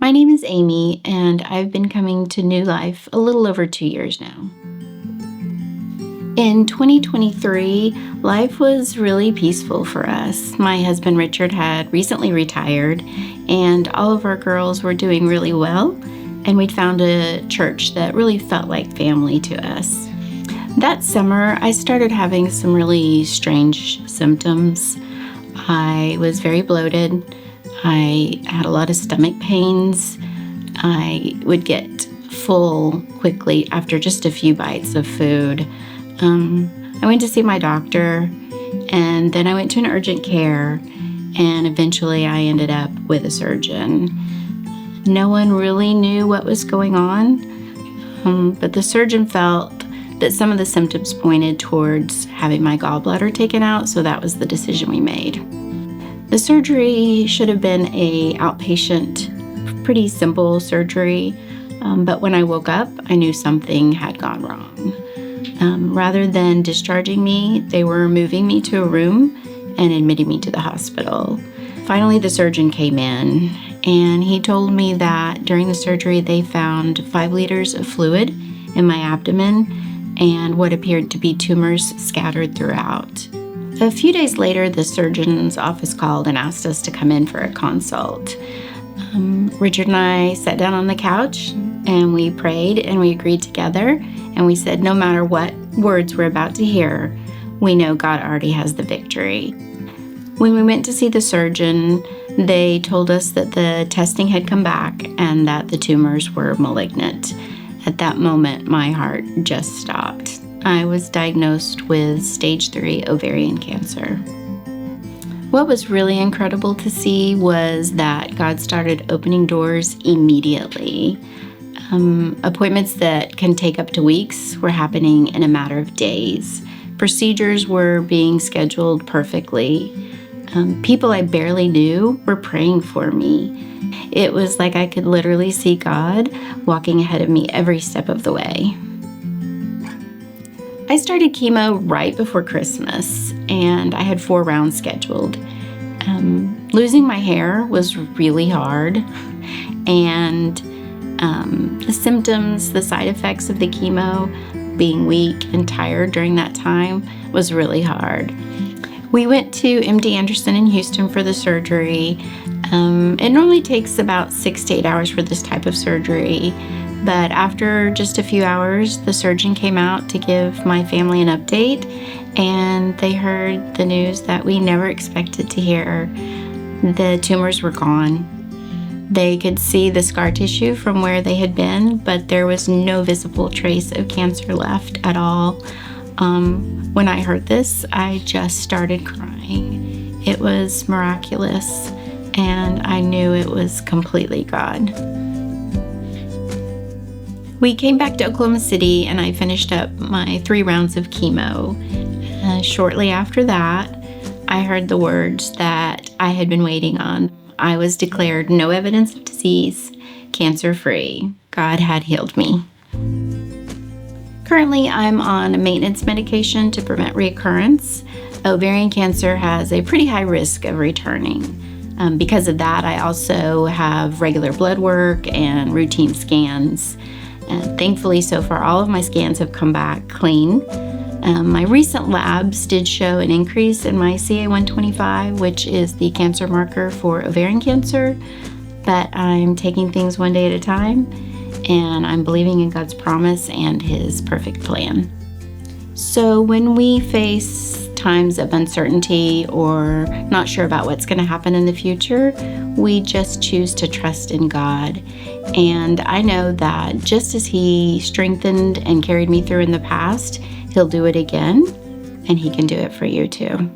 My name is Amy, and I've been coming to New Life a little over 2 years now. In 2023, life was really peaceful for us. My husband Richard had recently retired, and all of our girls were doing really well, and we'd found a church that really felt like family to us. That summer, I started having some really strange symptoms. I was very bloated. I had a lot of stomach pains. I would get full quickly after just a few bites of food. I went to see my doctor, and then I went to an urgent care, and eventually I ended up with a surgeon. No one really knew what was going on, but the surgeon felt that some of the symptoms pointed towards having my gallbladder taken out, so that was the decision we made. The surgery should have been a outpatient, pretty simple surgery, but when I woke up, I knew something had gone wrong. Rather than discharging me, they were moving me to a room and admitting me to the hospital. Finally, the surgeon came in, and he told me that during the surgery, they found 5 liters of fluid in my abdomen and what appeared to be tumors scattered throughout. A few days later, the surgeon's office called and asked us to come in for a consult. Richard and I sat down on the couch and we prayed and we agreed together, and we said no matter what words we're about to hear, we know God already has the victory. When we went to see the surgeon, they told us that the testing had come back and that the tumors were malignant. At that moment, my heart just stopped. I was diagnosed with stage 3 ovarian cancer. What was really incredible to see was that God started opening doors immediately. Appointments that can take up to weeks were happening in a matter of days. Procedures were being scheduled perfectly. People I barely knew were praying for me. It was like I could literally see God walking ahead of me every step of the way. I started chemo right before Christmas, and I had 4 rounds scheduled. Losing my hair was really hard, and the symptoms, the side effects of the chemo, being weak and tired during that time was really hard. We went to MD Anderson in Houston for the surgery. It normally takes about 6 to 8 hours for this type of surgery, but after just a few hours, the surgeon came out to give my family an update, and they heard the news that we never expected to hear. The tumors were gone. They could see the scar tissue from where they had been, but there was no visible trace of cancer left at all. When I heard this, I just started crying. It was miraculous, and I knew it was completely God. We came back to Oklahoma City, and I finished up my 3 rounds of chemo. Shortly after that, I heard the words that I had been waiting on. I was declared no evidence of disease, cancer-free. God had healed me. Currently, I'm on maintenance medication to prevent reoccurrence. Ovarian cancer has a pretty high risk of returning. Because of that, I also have regular blood work and routine scans. Thankfully, so far, all of my scans have come back clean. My recent labs did show an increase in my CA-125, which is the cancer marker for ovarian cancer, but I'm taking things one day at a time, and I'm believing in God's promise and His perfect plan. So when we face times of uncertainty or not sure about what's going to happen in the future, we just choose to trust in God. And I know that just as He strengthened and carried me through in the past, He'll do it again, and He can do it for you too.